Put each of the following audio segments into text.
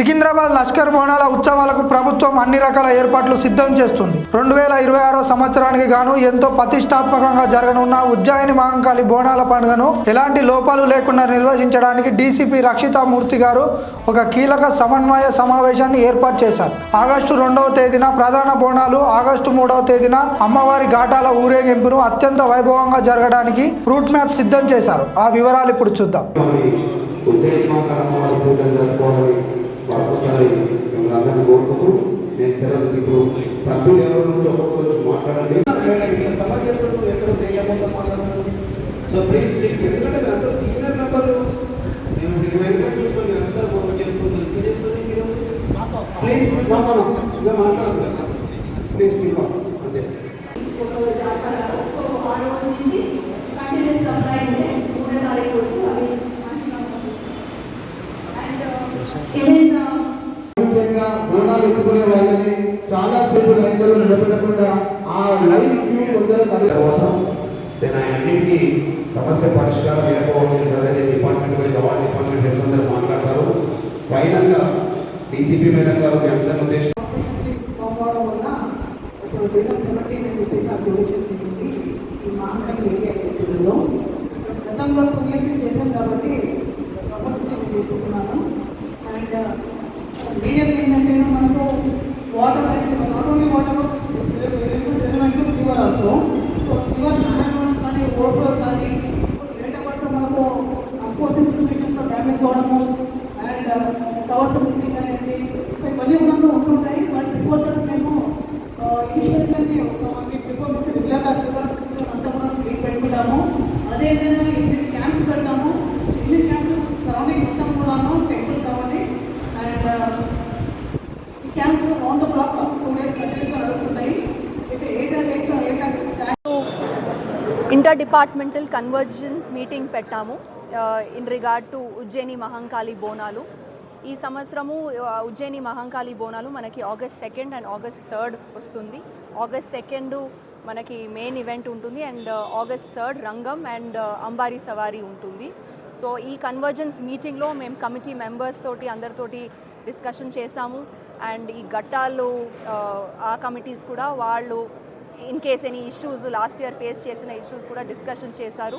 సికింద్రాబాద్ లష్కర్ బోనాల ఉత్సవాలకు ప్రభుత్వం అన్ని రకాల ఏర్పాట్లు సిద్ధం చేస్తుంది. 2026 సంవత్సరానికి గాను ఎంతో ప్రతిష్టాత్మకంగా జరగనున్న ఉజ్జయిని మహంకాళి బోనాల పండుగను ఎలాంటి లోపాలు లేకుండా నిర్వహించడానికి డీసీపీ రక్షితామూర్తి గారు ఒక కీలక సమన్వయ సమావేశాన్ని ఏర్పాటు చేశారు. ఆగస్టు 2వ తేదీన ప్రధాన బోనాలు, ఆగస్టు 3వ తేదీన అమ్మవారి ఘాటాల ఊరేగింపును అత్యంత వైభవంగా జరగడానికి రూట్ మ్యాప్ సిద్ధం చేశారు. ఆ వివరాలు ఇప్పుడు చూద్దాం. మరొకసారి మిమ్మల్ని అందరినీ కోరుకుంటూ నేను సెలవు ఇప్పుడు సభ్యులు ఎవరి నుంచి ఒక్కొక్కరు మాట్లాడండి. సమాజంలో ఎక్కడ దేశంలో మాట్లాడుతున్నారు. సో ప్లీజ్ ఎందుకంటే మీరు అంత సీనియర్ నెంబర్లు మేము చూసుకొని మీరు అంతా చేస్తున్నారు ఇంకా చేస్తుంది మీరు ప్లీజ్ ఇంకా మాట్లాడదు ప్లీజ్ మీకు అంతే. సో ఆ రోజు నుంచి కంటిన్యూస్ సప్లై ఉంటే 3వ తారీఖు వరకు అవి ముఖ్యంగా బోనాలు ఎత్తుకునే వాళ్ళని చాలా సేపు లైన్లో నిలబెట్టకుండా ఆ లైన్ క్యూ తర్వాత అన్నింటికి సమస్య పరిష్కారం లేకపోవచ్చు సార్. అదే department wise award department heads అందరూ మాట్లాడతారు. ఫైనల్గా డీసీపీ మేడం గారు మీ అందరి ఉద్దేశం గతంలో 2 years చేశాను కాబట్టి ఆపర్చునిటీ తీసుకున్నాను. అండ్ మేజర్ ఏంటంటే మనకు water lines not only water works sewer also. So sewer managements కానీ ఓవర్ఫ్లోస్ కానీ లేటర్స్ మనకు అన్ఫోర్స్ సిచ్యువేషన్స్లో డ్యామేజ్ కావడము అండ్ టవర్స్ మిస్సింగ్ అనేది సో ఇవన్నీ ఉన్నప్పుడు ఉంటుంటాయి. బట్ బిఫోర్ దట్ మేము ఇనిషియల్గానే ఒక 1 week బిఫోర్ నుంచి రెగ్యులర్గా సివర్ సిస్టమ్ అంతా కూడా క్లీన్ పెట్టుకుంటాము. అదేవిధంగా 8 క్యాంప్స్ పెడతాము. 8 క్యాంప్స్ సరౌండింగ్ మొత్తం కూడాను టెంపుల్ సరౌండింగ్స్ అండ్ ఈ camps on the clock 2 days కంటిన్యూస్గా నడుస్తున్నాయి. అయితే 8 camps inter departmental convergence meeting పెట్టాము in regard to Ujjaini Mahankali Bonalu. ఈ సంవత్సరము ఉజ్జయిని మహంకాళి బోనాలు మనకి August 2nd and August 3rd వస్తుంది. August 2nd మనకి మెయిన్ ఈవెంట్ ఉంటుంది అండ్ August 3rd రంగం అండ్ అంబారీ సవారీ ఉంటుంది. సో ఈ కన్వర్జెన్స్ మీటింగ్లో మేము కమిటీ మెంబర్స్ తోటి అందరితోటి డిస్కషన్ చేశాము. అండ్ ఈ ఘట్టాలు ఆ కమిటీస్ కూడా వాళ్ళు in case any issues last year face చేసిన ఇష్యూస్ కూడా డిస్కషన్ చేశారు.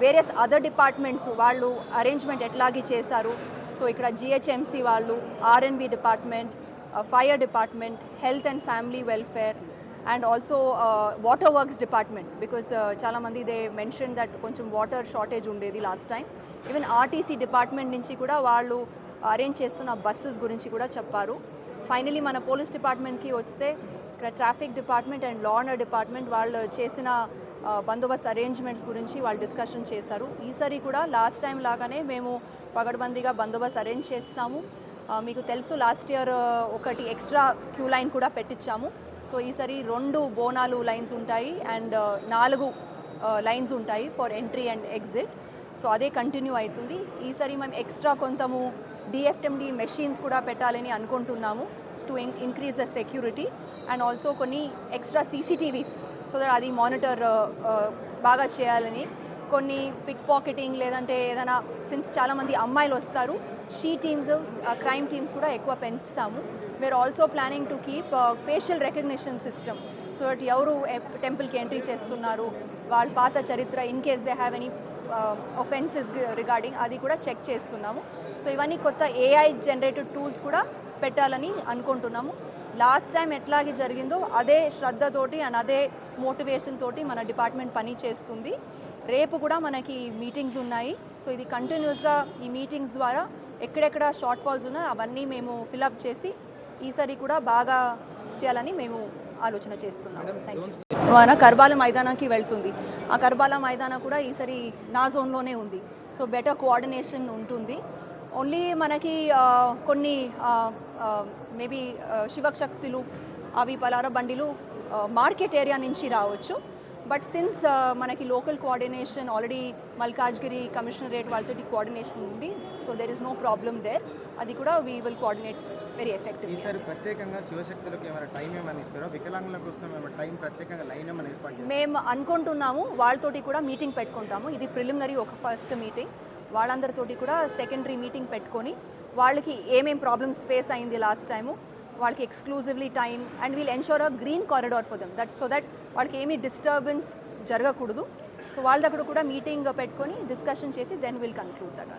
వేరియస్ అదర్ డిపార్ట్మెంట్స్ వాళ్ళు అరేంజ్మెంట్ ఎట్లాగే చేశారు. సో ఇక్కడ జిహెచ్ఎంసీ వాళ్ళు, RNB department, fire department, health and family welfare and also water works department because చాలామంది దే మెన్షన్ దట్ కొంచెం వాటర్ షార్టేజ్ ఉండేది last time. Even RTC department నుంచి కూడా వాళ్ళు అరేంజ్ చేస్తున్న బస్సెస్ గురించి కూడా చెప్పారు. ఫైనలీ మన పోలీస్ డిపార్ట్మెంట్కి వస్తే ఇక్కడ traffic department and law and department వాళ్ళు చేసిన బందోబస్తు అరేంజ్మెంట్స్ గురించి వాళ్ళు డిస్కషన్ చేశారు. ఈసారి కూడా లాస్ట్ టైం లాగానే మేము పగడ్బందీగా బందోబస్తు అరేంజ్ చేస్తాము. మీకు తెలుసు లాస్ట్ ఇయర్ ఒకటి ఎక్స్ట్రా క్యూ లైన్ కూడా పెట్టించాము. సో ఈసారి 2 బోనాలు లైన్స్ ఉంటాయి అండ్ 4 లైన్స్ ఉంటాయి for entry and exit. So అదే కంటిన్యూ అవుతుంది. ఈసారి మేము ఎక్స్ట్రా కొంతము డిఎఫ్ఎండి మెషిన్స్ కూడా పెట్టాలని అనుకుంటున్నాము to increase the security and also కొన్ని ఎక్స్ట్రా సీసీటీవీస్ సో దట్ అది మానిటర్ బాగా చేయాలని. కొన్ని పిక్ పాకెటింగ్ లేదంటే ఏదైనా సిన్స్ చాలామంది అమ్మాయిలు వస్తారు షీ టీమ్స్ క్రైమ్ టీమ్స్ కూడా ఎక్కువ పెంచుతాము. We are also planning to keep facial recognition system so that ఎవరు టెంపుల్కి ఎంట్రీ చేస్తున్నారు, వాళ్ళ పాత చరిత్ర in case they have any offences regarding అది కూడా చెక్ చేస్తున్నాము. సో ఇవన్నీ కొత్త ఏఐ జనరేటెడ్ టూల్స్ కూడా పెట్టాలని అనుకుంటున్నాము. లాస్ట్ టైం ఎట్లాగే జరిగిందో అదే శ్రద్ధతోటి అండ్ అదే మోటివేషన్ తోటి మన డిపార్ట్మెంట్ పని చేస్తుంది. రేపు కూడా మనకి మీటింగ్స్ ఉన్నాయి. సో ఇది కంటిన్యూస్గా ఈ మీటింగ్స్ ద్వారా ఎక్కడెక్కడ షార్ట్ ఫాల్స్ ఉన్నాయో అవన్నీ మేము ఫిలప్ చేసి ఈసారి కూడా బాగా చేయాలని మేము ఆలోచన చేస్తున్నాం. Thank you. మన కర్బాల మైదానానికి వెళ్తుంది. ఆ కర్బాల మైదానా కూడా ఈసారి నా జోన్లోనే ఉంది. సో బెటర్ కోఆర్డినేషన్ ఉంటుంది. ఓన్లీ మనకి కొన్ని మేబీ శివశక్తులు అవి పలార బండిలు మార్కెట్ ఏరియా నుంచి రావచ్చు. బట్ సిన్స్ మనకి local coordination already Malkajgiri commissionerate వాళ్ళతో కోఆర్డినేషన్ ఉంది. So there is no problem there. అది కూడా we will coordinate very effective. ఈసారి ప్రత్యేకంగా శివశక్తులకు ఏమైనా టైం ఏమైనా ఇస్తారో, వికలాంగుల కోసం ఏమైనా టైం ప్రత్యేకంగా లైన్ ఏమైనా ఏర్పాటు చేస్తారా? మేము అనుకుంటున్నాము వాళ్ళతోటి కూడా మీటింగ్ పెట్టుకుంటాము. ఇది ప్రిలిమినరీ ఒక ఫస్ట్ మీటింగ్. వాళ్ళందరితోటి కూడా సెకండరీ మీటింగ్ పెట్టుకొని వాళ్ళకి ఏమేం ప్రాబ్లమ్స్ ఫేస్ అయింది లాస్ట్ టైము, వాళ్ళకి exclusively time and we'll ensure a green corridor for them that so that వాళ్ళకి ఏమీ డిస్టర్బెన్స్ జరగకూడదు. సో వాళ్ళ దగ్గర కూడా మీటింగ్ పెట్టుకొని డిస్కషన్ చేసి దెన్ విల్ కన్క్లూడ్ దట్.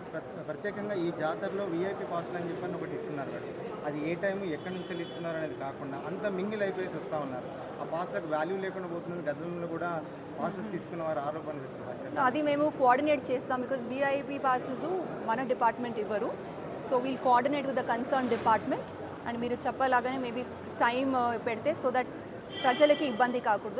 ప్రత్యేకంగా ఈ జాతరలో విఐపి పాస్లు అని చెప్పని ఒకటి ఇస్తున్నారు కదా, అది ఏ టైం ఎక్కడి నుంచి ఇస్తున్నారు అనేది కాకుండా అంత మింగిల్ అయిపోయేసి వస్తూ ఉన్నారు. ఆ పాస్లకు వాల్యూ లేకుండా పోతుంది. గతంలో కూడా పాసెస్ తీసుకున్న వారు ఆరోపణలు చెప్తున్నారు. అది మేము కోఆర్డినేట్ చేస్తాం బికాజ్ విఐపి పాసెస్ మన డిపార్ట్మెంట్ ఇవ్వరు. So we'll coordinate with the concern department and మీరు చెప్పలాగానే మేబీ టైం పెడితే సో దట్ ప్రజలకి ఇబ్బంది కాకూడదు.